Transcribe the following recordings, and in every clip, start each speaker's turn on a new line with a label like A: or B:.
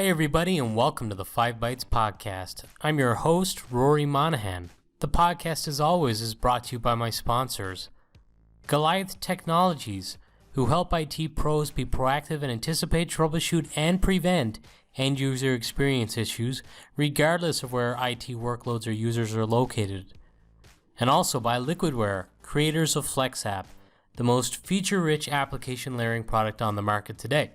A: Hi everybody and welcome to the 5 Bytes Podcast. I'm your host, Rory Monahan. The podcast, as always, is brought to you by my sponsors. Goliath Technologies, who help IT pros be proactive and anticipate, troubleshoot, and prevent end-user experience issues, regardless of where IT workloads or users are located. And also by Liquidware, creators of FlexApp, the most feature-rich application layering product on the market today.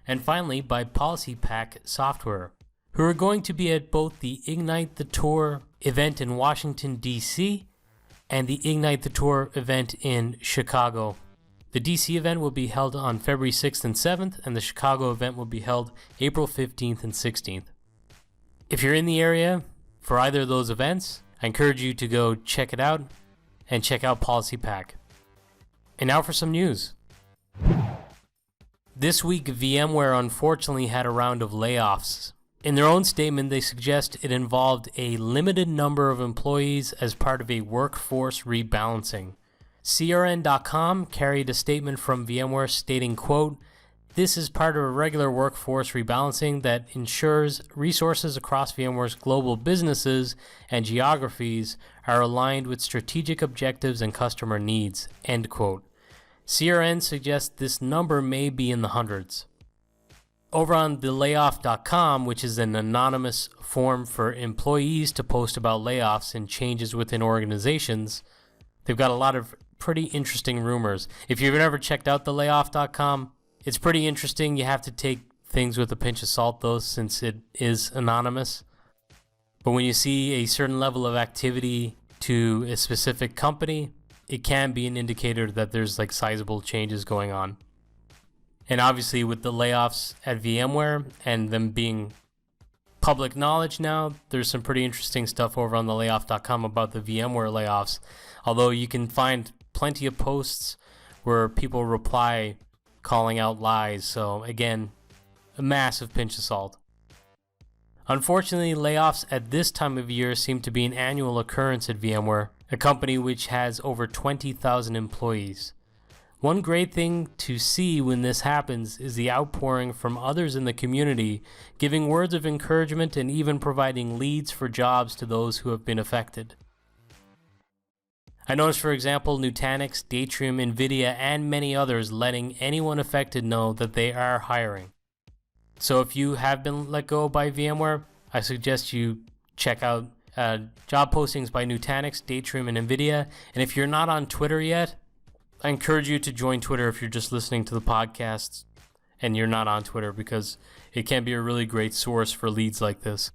A: And finally, by PolicyPack Software, who are going to be at both the Ignite the Tour event in Washington, D.C. and the Ignite the Tour event in Chicago. The D.C. event will be held on February 6th and 7th, and the Chicago event will be held April 15th and 16th. If you're in the area for either of those events, I encourage you to go check it out and check out PolicyPack. And now for some news. This week, VMware unfortunately had a round of layoffs. In their own statement, they suggest it involved a limited number of employees as part of a workforce rebalancing. CRN.com carried a statement from VMware stating, quote, "This is part of a regular workforce rebalancing that ensures resources across VMware's global businesses and geographies are aligned with strategic objectives and customer needs," end quote. CRN suggests this number may be in the hundreds. Over on thelayoff.com, which is an anonymous forum for employees to post about layoffs and changes within organizations, they've got a lot of pretty interesting rumors. If you've never checked out thelayoff.com, it's pretty interesting. You have to take things with a pinch of salt, though, since it is anonymous. But when you see a certain level of activity to a specific company, it can be an indicator that there's like sizable changes going on. And obviously with the layoffs at VMware and them being public knowledge now, there's some pretty interesting stuff over on thelayoff.com about the VMware layoffs. Although you can find plenty of posts where people reply calling out lies. So again, a massive pinch of salt. Unfortunately, layoffs at this time of year seem to be an annual occurrence at VMware, a company which has over 20,000 employees. One great thing to see when this happens is the outpouring from others in the community, giving words of encouragement and even providing leads for jobs to those who have been affected. I noticed, for example, Nutanix, Datrium, NVIDIA, and many others letting anyone affected know that they are hiring. So if you have been let go by VMware, I suggest you check out job postings by Nutanix, Datrium, and NVIDIA. And if you're not on Twitter yet, I encourage you to join Twitter if you're just listening to the podcast and you're not on Twitter, because it can be a really great source for leads like this.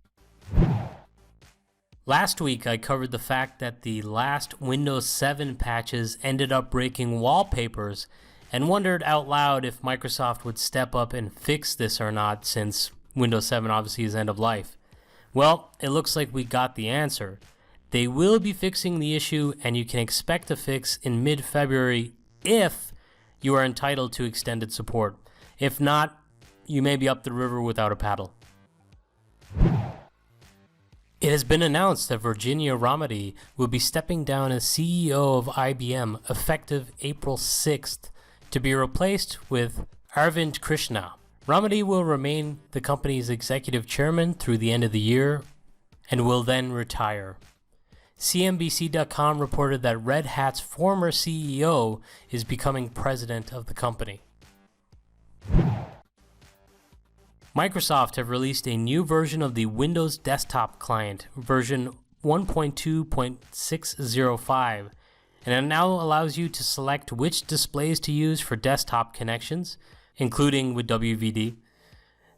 A: Last week, I covered the fact that the last Windows 7 patches ended up breaking wallpapers and wondered out loud if Microsoft would step up and fix this or not, since Windows 7 obviously is end of life. Well, it looks like we got the answer. They will be fixing the issue, and you can expect a fix in mid-February if you are entitled to extended support. If not, you may be up the river without a paddle. It has been announced that Virginia Rometty will be stepping down as CEO of IBM effective April 6th to be replaced with Arvind Krishna. Rometty will remain the company's executive chairman through the end of the year and will then retire. CNBC.com reported that Red Hat's former CEO is becoming president of the company. Microsoft have released a new version of the Windows Desktop Client, version 1.2.605, and it now allows you to select which displays to use for desktop connections, including with WVD.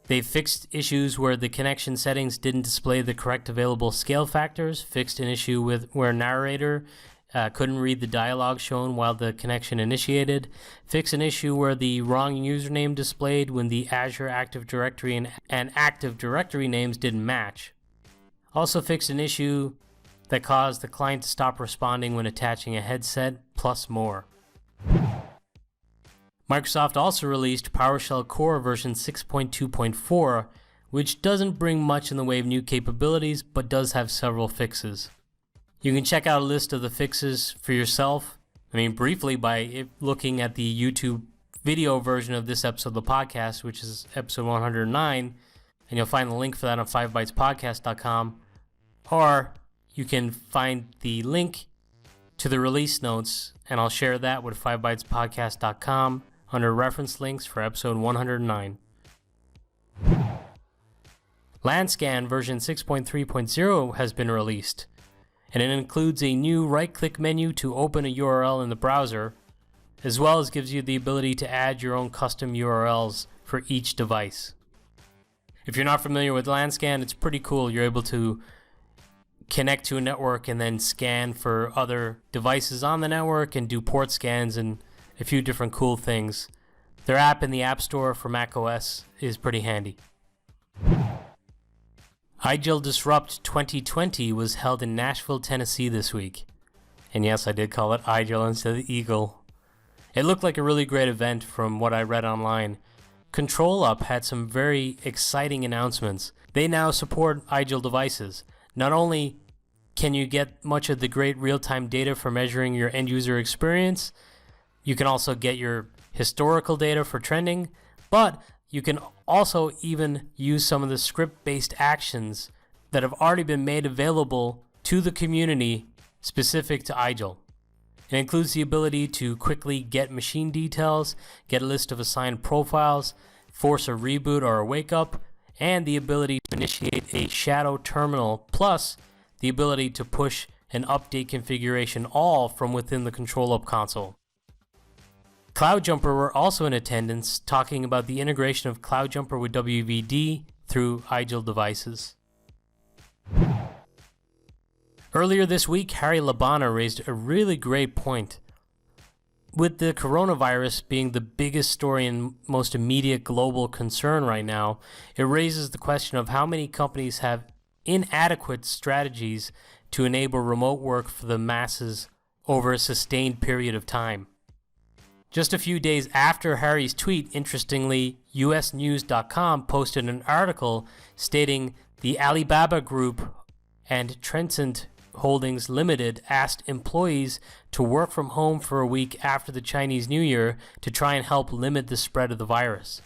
A: They've fixed issues where the connection settings didn't display the correct available scale factors, fixed an issue with where narrator couldn't read the dialogue shown while the connection initiated, fixed an issue where the wrong username displayed when the Azure Active Directory and Active Directory names didn't match. Also fixed an issue that caused the client to stop responding when attaching a headset, plus more. Microsoft also released PowerShell Core version 6.2.4, which doesn't bring much in the way of new capabilities, but does have several fixes. You can check out a list of the fixes for yourself, briefly by looking at the YouTube video version of this episode of the podcast, which is episode 109. And you'll find the link for that on 5bytespodcast.com, or you can find the link to the release notes, and I'll share that with 5bytespodcast.com under reference links for episode 109. LandScan version 6.3.0 has been released, and it includes a new right-click menu to open a URL in the browser, as well as gives you the ability to add your own custom URLs for each device. If you're not familiar with LandScan, it's pretty cool. You're able to connect to a network and then scan for other devices on the network and do port scans and a few different cool things. Their app in the App Store for macOS is pretty handy. IGEL Disrupt 2020 was held in Nashville, Tennessee this week. And yes, I did call it IGEL instead of Eagle. It looked like a really great event from what I read online. ControlUp had some very exciting announcements. They now support IGEL devices. Not only can you get much of the great real-time data for measuring your end-user experience, you can also get your historical data for trending, but you can also even use some of the script-based actions that have already been made available to the community specific to IGEL. It includes the ability to quickly get machine details, get a list of assigned profiles, force a reboot or a wake up, and the ability to initiate a shadow terminal, plus the ability to push an update configuration all from within the ControlUp console. CloudJumper were also in attendance, talking about the integration of CloudJumper with WVD through IGEL devices. Earlier this week, Harry Labana raised a really great point. With the coronavirus being the biggest story and most immediate global concern right now, it raises the question of how many companies have inadequate strategies to enable remote work for the masses over a sustained period of time. Just a few days after Harry's tweet, interestingly, usnews.com posted an article stating the Alibaba Group and Tencent Holdings Limited asked employees to work from home for a week after the Chinese New Year to try and help limit the spread of the virus.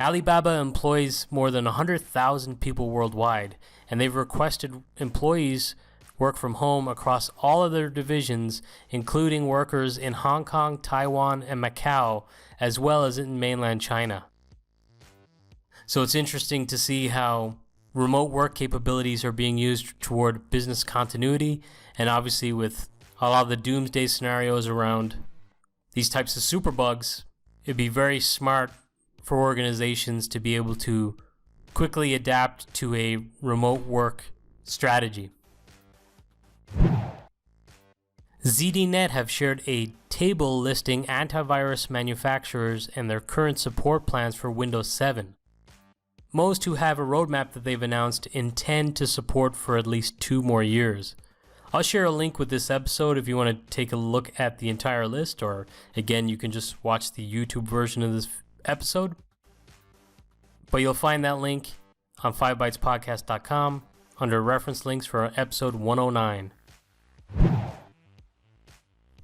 A: Alibaba employs more than 100,000 people worldwide, and they've requested employees work from home across all of their divisions, including workers in Hong Kong, Taiwan, and Macau, as well as in mainland China. So it's interesting to see how remote work capabilities are being used toward business continuity, and obviously with a lot of the doomsday scenarios around these types of superbugs, it'd be very smart for organizations to be able to quickly adapt to a remote work strategy. ZDNet have shared a table listing antivirus manufacturers and their current support plans for Windows 7. Most who have a roadmap that they've announced intend to support for at least 2 more years. I'll share a link with this episode if you want to take a look at the entire list, or again, you can just watch the YouTube version of this episode. But you'll find that link on 5bytespodcast.com under reference links for episode 109.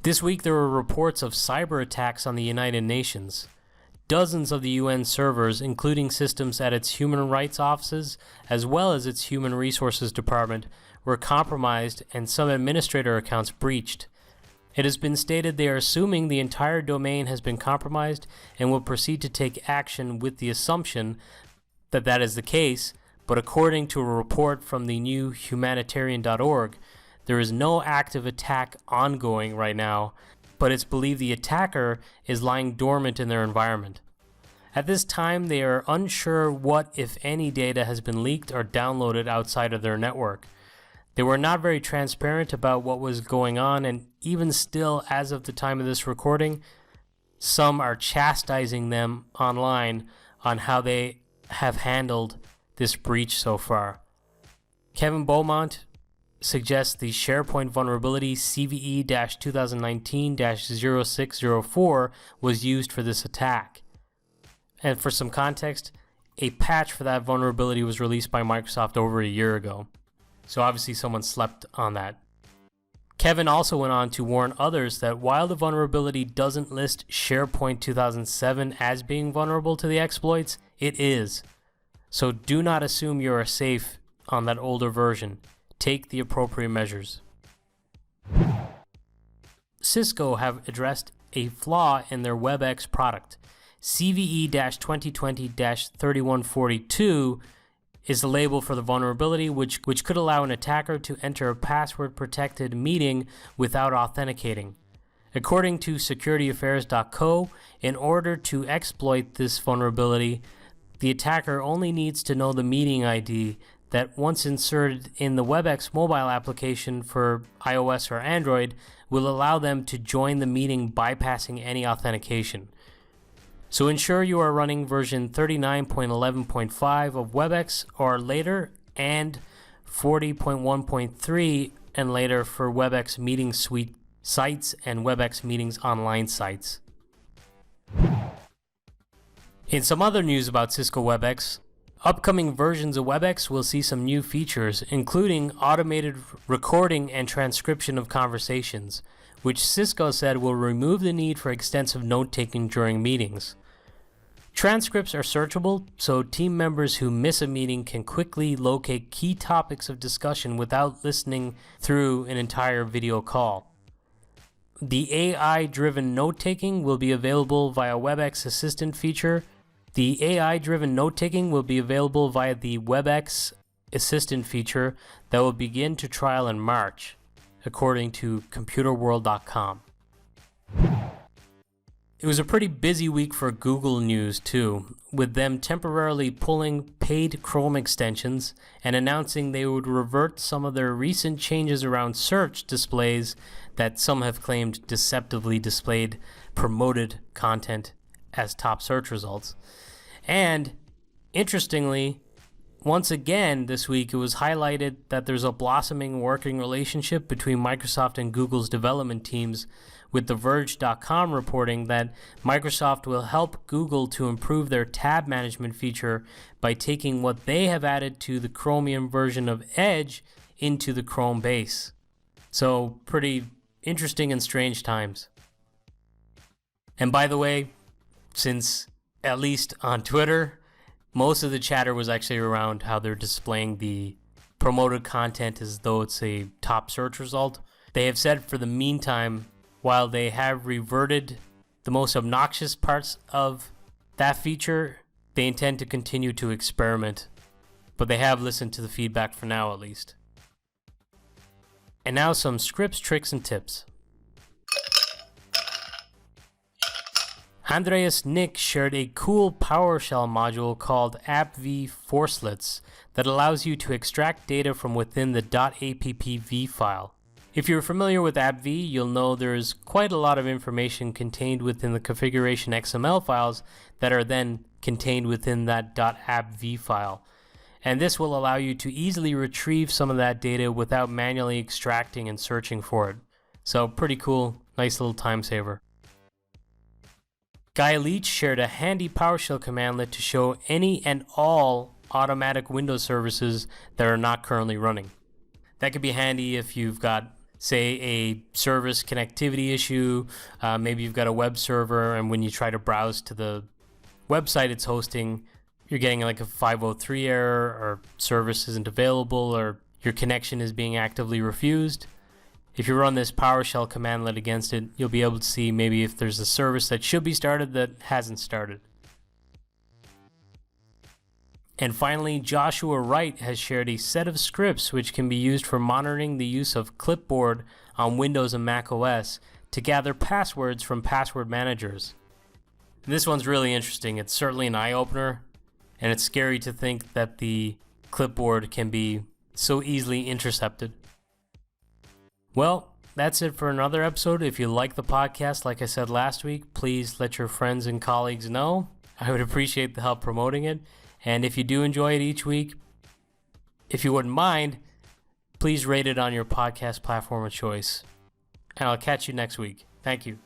A: This week there were reports of cyber attacks on the United Nations. Dozens of the UN servers, including systems at its human rights offices as well as its human resources department, were compromised and some administrator accounts breached. It has been stated they are assuming the entire domain has been compromised and will proceed to take action with the assumption that that is the case, but according to a report from the new humanitarian.org, there is no active attack ongoing right now, but it's believed the attacker is lying dormant in their environment. At this time, they are unsure what, if any, data has been leaked or downloaded outside of their network. They were not very transparent about what was going on, and even still, as of the time of this recording, some are chastising them online on how they have handled this breach so far. Kevin Beaumont suggests the SharePoint vulnerability CVE-2019-0604 was used for this attack. And for some context, a patch for that vulnerability was released by Microsoft over a year ago. So obviously someone slept on that. Kevin also went on to warn others that while the vulnerability doesn't list SharePoint 2007 as being vulnerable to the exploits, it is. So do not assume you are safe on that older version. Take the appropriate measures. Cisco have addressed a flaw in their WebEx product. CVE-2020-3142 is the label for the vulnerability, which could allow an attacker to enter a password-protected meeting without authenticating. According to securityaffairs.co, in order to exploit this vulnerability, the attacker only needs to know the meeting ID that, once inserted in the WebEx mobile application for iOS or Android, will allow them to join the meeting bypassing any authentication. So ensure you are running version 39.11.5 of WebEx or later, and 40.1.3 and later for WebEx Meeting Suite sites and WebEx Meetings Online sites. In some other news about Cisco WebEx, upcoming versions of WebEx will see some new features, including automated recording and transcription of conversations, which Cisco said will remove the need for extensive note-taking during meetings. Transcripts are searchable, so team members who miss a meeting can quickly locate key topics of discussion without listening through an entire video call. The AI-driven note-taking will be available via WebEx Assistant feature. The AI-driven note-taking will be available via the WebEx Assistant feature that will begin to trial in March, according to computerworld.com. It was a pretty busy week for Google news too, with them temporarily pulling paid Chrome extensions and announcing they would revert some of their recent changes around search displays that some have claimed deceptively displayed promoted content as top search results. And interestingly, once again this week it was highlighted that there's a blossoming working relationship between Microsoft and Google's development teams, with TheVerge.com reporting that Microsoft will help Google to improve their tab management feature by taking what they have added to the Chromium version of Edge into the Chrome base. So pretty interesting and strange times. And by the way, since at least on Twitter, most of the chatter was actually around how they're displaying the promoted content as though it's a top search result. They have said for the meantime, while they have reverted the most obnoxious parts of that feature, they intend to continue to experiment, but they have listened to the feedback for now at least. And now some scripts, tricks, and tips. Andreas Nick shared a cool PowerShell module called AppV Forcelets that allows you to extract data from within the .appv file. If you're familiar with AppV, you'll know there's quite a lot of information contained within the configuration XML files that are then contained within that .appv file. And this will allow you to easily retrieve some of that data without manually extracting and searching for it. So pretty cool, nice little time saver. Guy Leach shared a handy PowerShell commandlet to show any and all automatic Windows services that are not currently running. That could be handy if you've got, say, a service connectivity issue. Maybe you've got a web server, and when you try to browse to the website it's hosting, you're getting like a 503 error, or service isn't available, or your connection is being actively refused. If you run this PowerShell commandlet against it, you'll be able to see maybe if there's a service that should be started that hasn't started. And finally, Joshua Wright has shared a set of scripts which can be used for monitoring the use of Clipboard on Windows and Mac OS to gather passwords from password managers. And this one's really interesting. It's certainly an eye-opener, and it's scary to think that the Clipboard can be so easily intercepted. Well, that's it for another episode. If you like the podcast, like I said last week, please let your friends and colleagues know. I would appreciate the help promoting it. And if you do enjoy it each week, if you wouldn't mind, please rate it on your podcast platform of choice. And I'll catch you next week. Thank you.